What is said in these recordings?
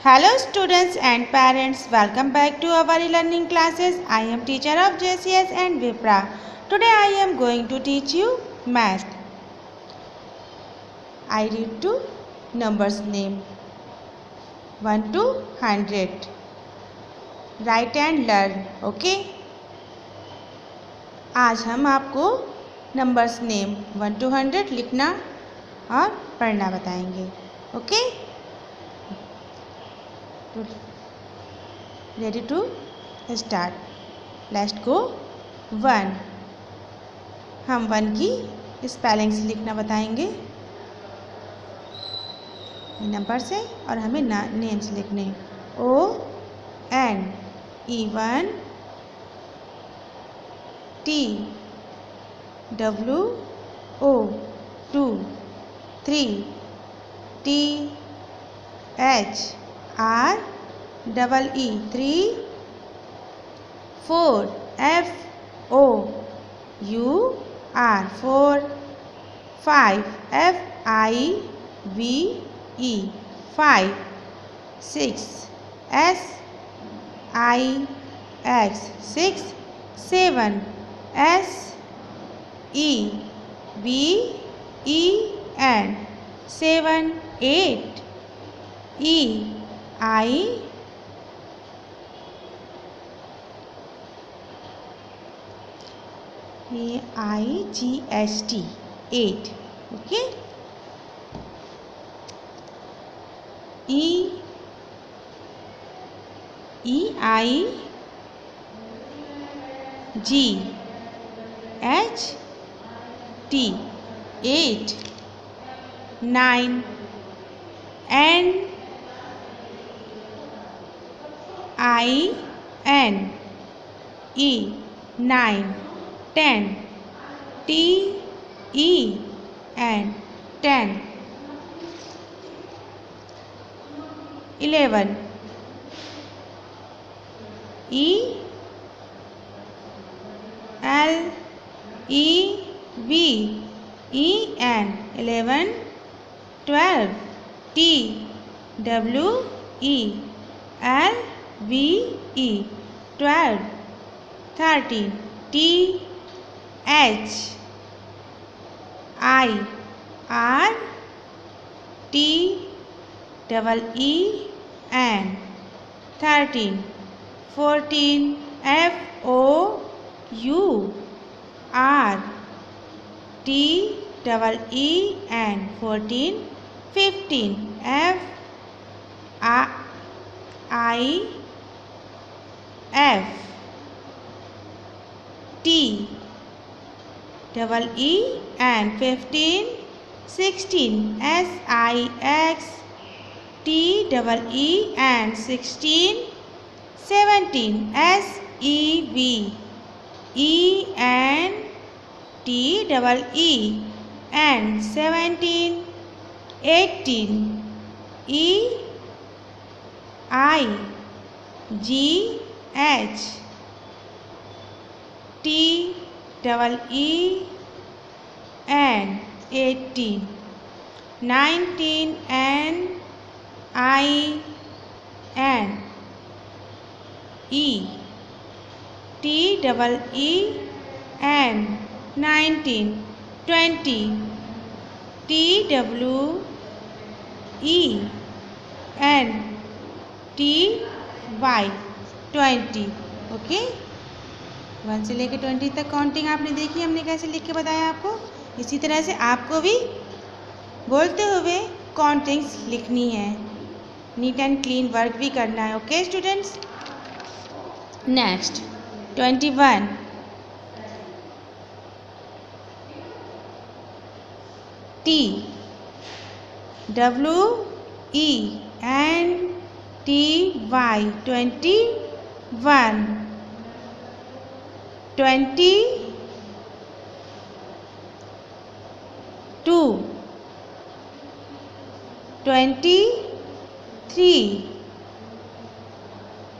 Hello students and parents, welcome back to our learning classes. I am teacher of JCS and Vipra. Today I am going to teach you math. I read two numbers name 1 to 100. Write and learn. Okay? आज हम आपको numbers name 1 to 100 लिखना और पढ़ना बताएंगे. Okay? Ready to start. Let's go. 1. हम 1 की spellings लिखना बताएंगे नंबर से और हमें नेम्स लिखने ON E1 T W O 2 3 T H R double E 3 4 F O U R 4 5 F I V E 5 6 S I X 6 7 S E V E N 7 8 E I AIGHT 8. Okay. EIGHT 8. 9 NINE 9 10 TEN 10 11 ELEVEN 11 12 TWELVE 12 13 THIRTEEN 13 14 FOURTEEN 14 15 FIFTEEN 15 16 SIXTEEN 16 17 SEVENTEEN 17 18 EIGHTEEN 18 19 NINETEEN 19 20 TWENTY 20. Okay. 1 से लेकर 20 तक counting आपने देखी. हमने कैसे लिख के बताया आपको. इसी तरह से आपको भी बोलते हुए काउंटिंग्स लिखनी है. नीट एंड क्लीन वर्क भी करना है. Okay students. Next 21 TWENTY 21 22 23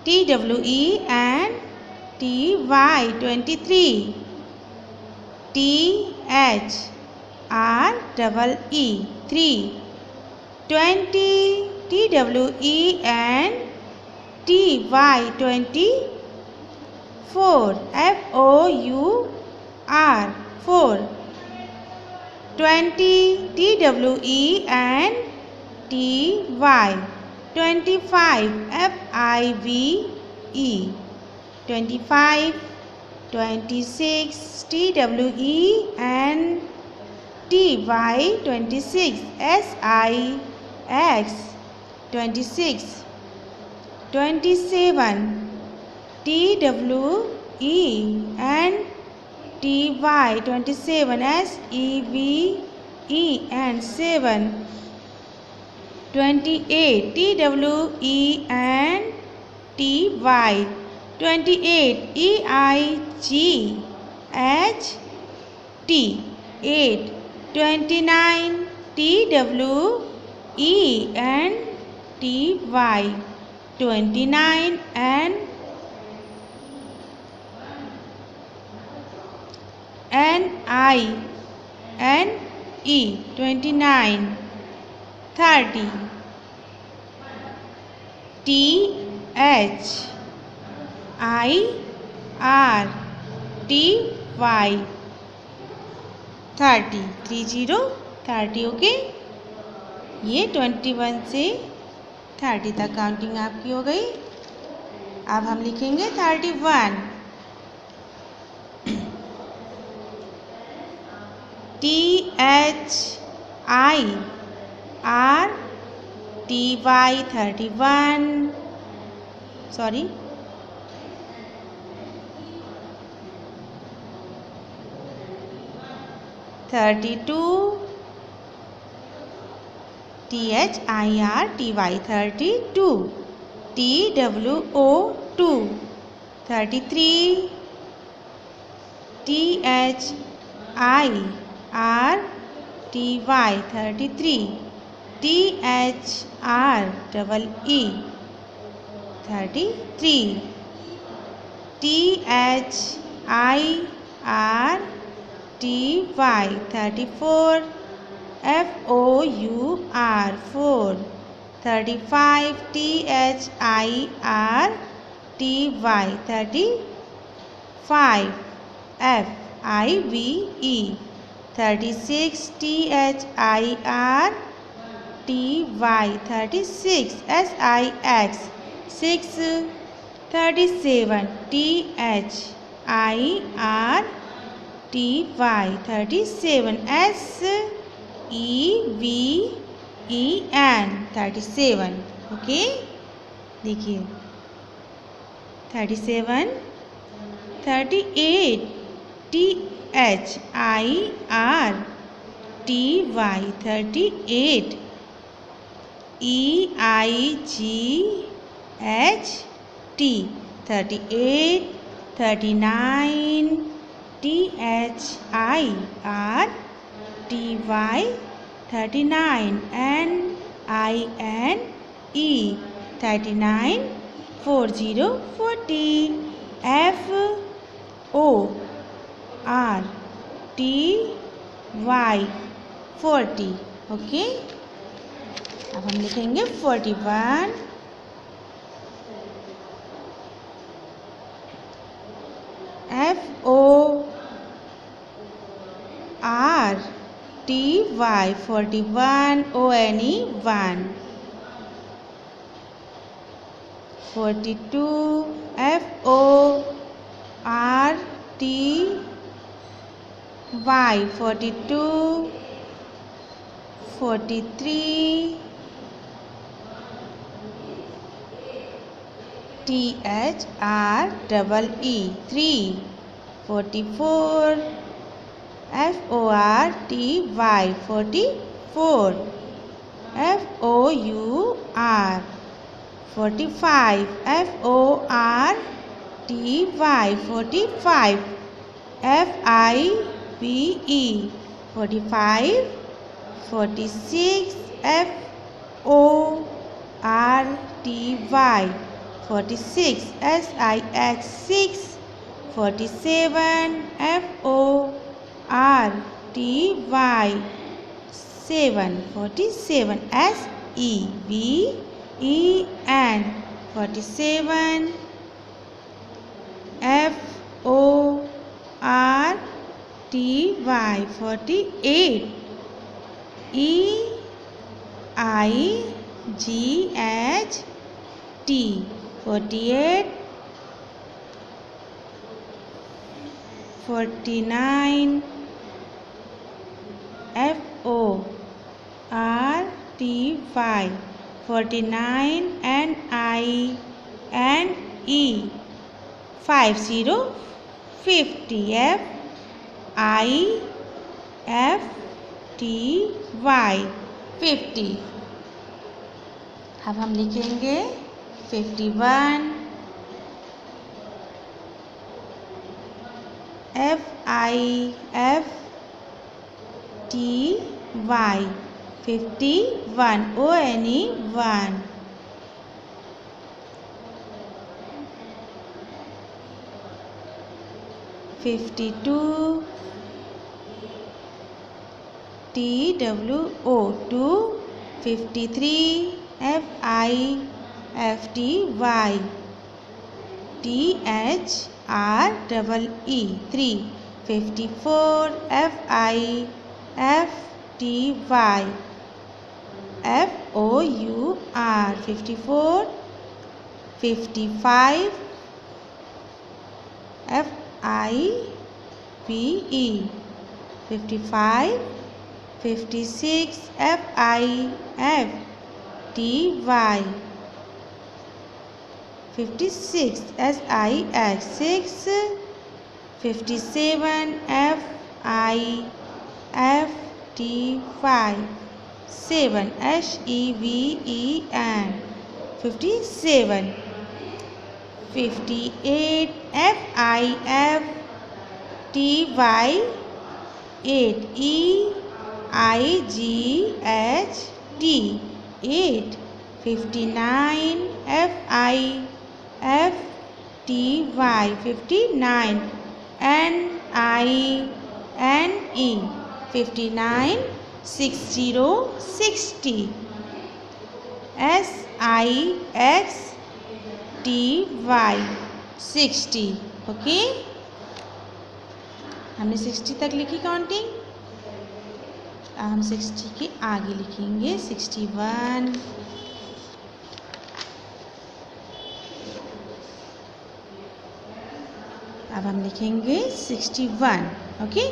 TWENTY 23 THREE 3 20 TWENTY 24 FOUR 4 20 TWENTY 25 FIVE 25 26 TWENTY 26 SIX 26 27 TWENTY 27 SEVEN 7 28 TWENTY 28 EIGHT 8 29 TWENTY 29 and NINE 29 30 THIRTY 30 okay. ये 21 से 30 तक काउंटिंग आपकी हो गई। अब हम लिखेंगे 31 THIRTY 31 sorry 32 THIRTY 32 TWO 2 33 THIRTY 33 THREE 33 THIRTY 34 FOUR 4 35 THIRTY 35 FIVE 36 THIRTY 36 SIX 6 37 THIRTY 37 SEVEN 37 okay. देखिए 37 38 THIRTY 38 EIGHT 38 39 THIRTY 39 NINE 39 40 FORTY 40 okay. अब हम लिखेंगे 41 FORTY 41 ONE 1 42 FORTY 42 43 THREE 3 44 FORTY 44 FOUR 45 FORTY 45 FIVE 45 46 FORTY 46 SIX 6 47 FORTY 7 47 FORTY-7, 47, FORTY, 48, EIGHT, 48, 49, FORTY, 49, NINE, 50, 50, FIFTY, 50। अब हम लिखेंगे 51, FIFTY, 51, ONE, 1। 52, TWO, 2, 53, FIFTY, THREE, 3, 54, FIFTY, FOUR, 54, 55, FIVE, 55, 56, FIFTY, 56, SIX, 6, 57, FIFTY, 7, SEVEN, 57, 58, FIFTY, 8, EIGHT, 8, 59, FIFTY, 59, NINE, 59, 60, 60, SIXTY, 60। Okay, हमने 60 तक लिखी counting. अब हम 60 के आगे लिखेंगे 61, अब हम लिखेंगे 61। Okay,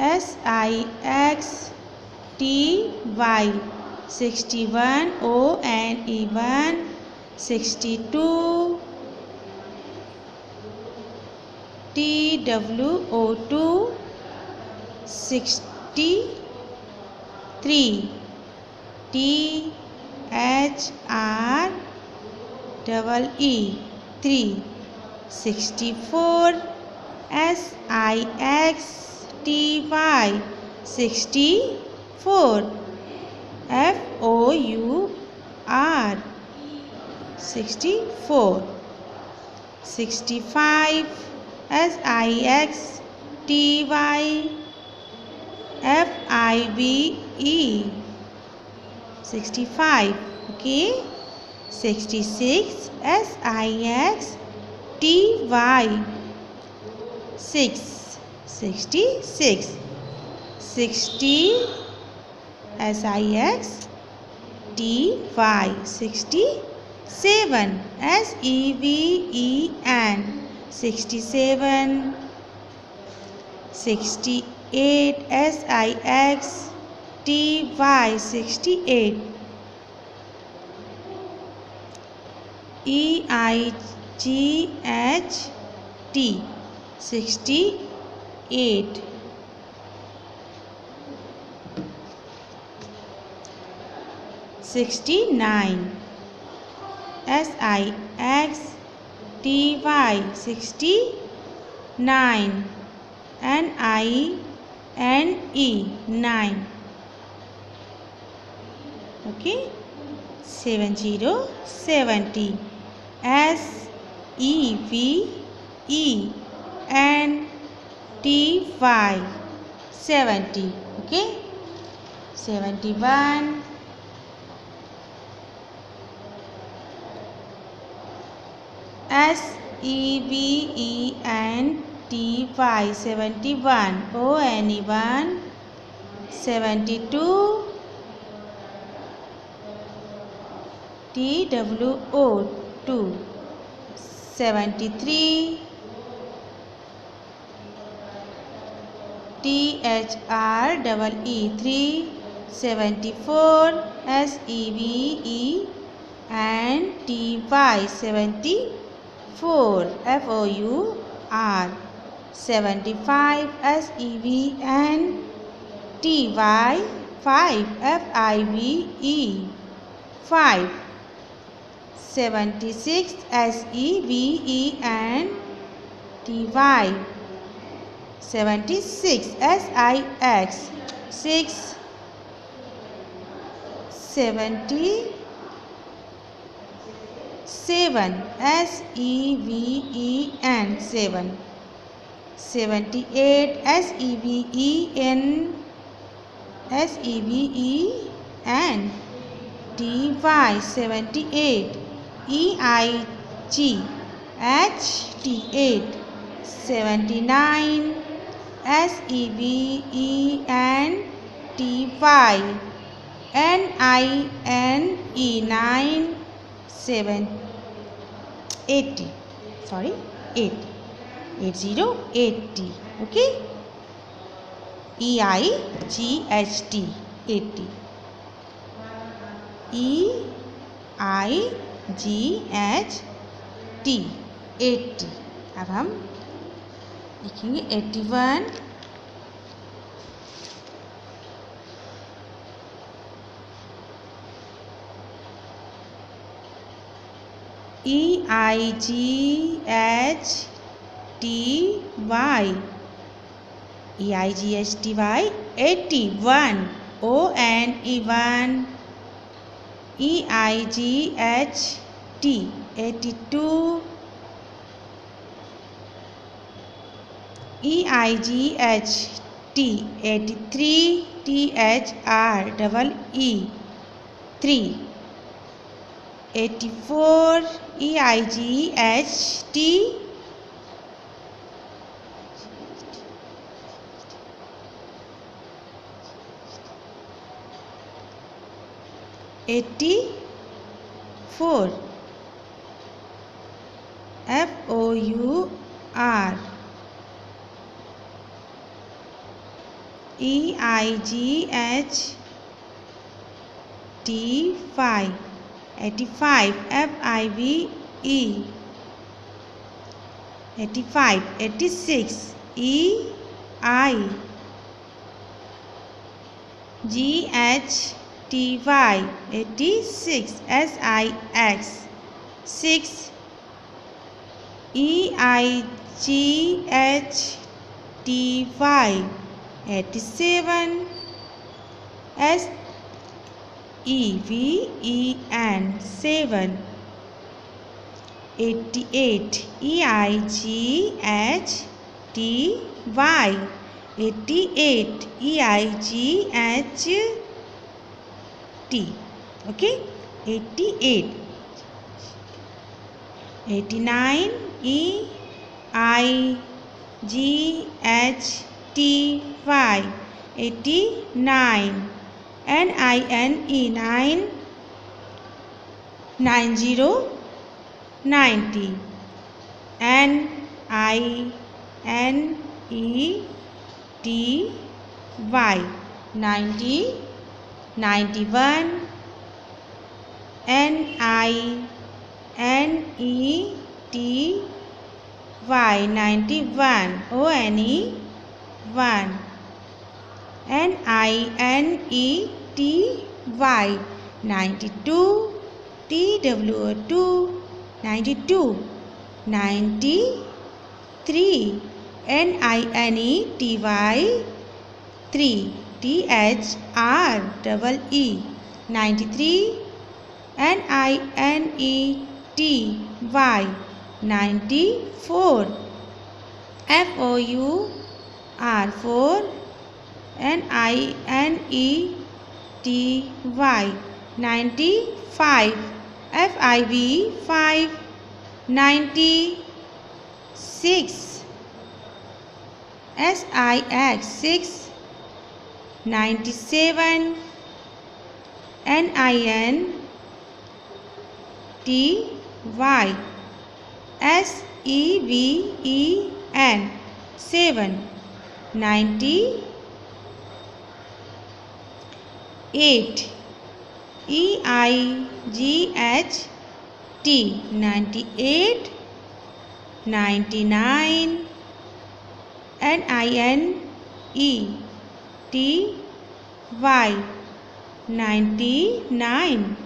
SIXTY, 61, ONE1, 62, TWO2, 63, THREE, 3, 64, SIXTY, 64, FOUR, 64, 65, SIXTY, FIVE, 65। Okay, 66, SIXTY, 6, 66, 60, SIXTY, 67, SEVEN, 67, 68, SIXTY, 68, EIGHT, 68, 69, SIXTY, 69, NINE, 9। Okay, 70, 70, SEVENTY, 70। Okay, 71, SEVENTY, 71, ONE1, 72, TWO2, 73, THREE3, 74, SEVENTY, 74, FOUR, 75, SEVENTY, 5, FIVE, 5, 76, SEVENTY, 76, SIX, 6, 77, SEVEN, 7, 78, SEVEN, TY, 78, EIGHT, 8, 79, SEVENTY, NINE, 9, 7, 80, 80, 80, okay, EIGHT, 80, EIGHT, 80. अब हम लिखेंगे 81, EIGHTY, 81, ONE1, EIGHT, 82, EIGHT, 83, THREE, 3, 84, EIGHT, 84, FOUR, EIGHT, 5, 85, FIVE, 85, 86, EIGHTY, 86, SIX, 6, EIGHTY, 87, SEVEN, 7, 88, EIGHTY, 88, EIGHT, okay, 88, 89, EIGHTY, 89, NINE, 9, 90, 90, NINETY, 90, 91, NINETY, 91, ONE1, NINETY, 92, TWO2, 92, 93, NINETY, 3, THREE, 93, NINETY, 94, FOUR, 4, NINETY, 95 FIV 5 96 SIX 6 97 NIN TY SEVEN 7 98 EIGHT 98 99 NINE TY 99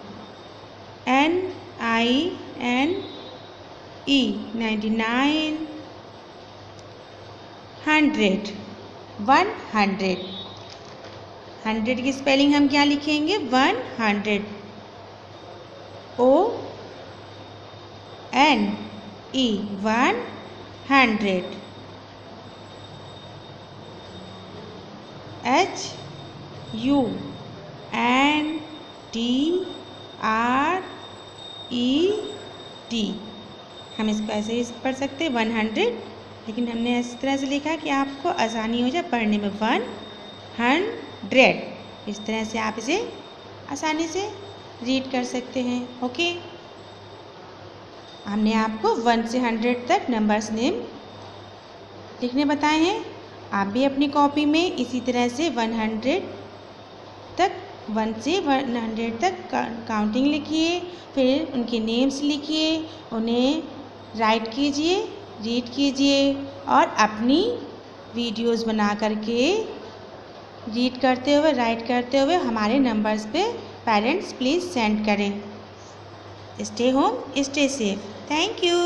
NINE 99 100 100 की spelling हम क्या लिखेंगे 100 ONE 100 HUNDRET हम इसको ऐसे ही पढ़ सकते हैं 100, लेकिन हमने इस तरह से लिखा कि आपको आसानी हो जाए पढ़ने में 100। इस तरह से आप इसे आसानी से रीड कर सकते हैं। ओके, हमने आपको 1 से 100 तक नंबर्स नेम लिखने बताए हैं। आप भी अपनी कॉपी में इसी तरह से 100 तक 1 से 100 तक काउंटिंग लिखिए, फिर उनके नेम्स लिखिए, उन्हें राइट कीजिए, रीड कीजिए और अपनी वीडियोस बना करके रीड करते हुए राइट करते हुए हमारे नंबर्स पे पेरेंट्स प्लीज़ सेंड करें। Stay home, stay safe. Thank you.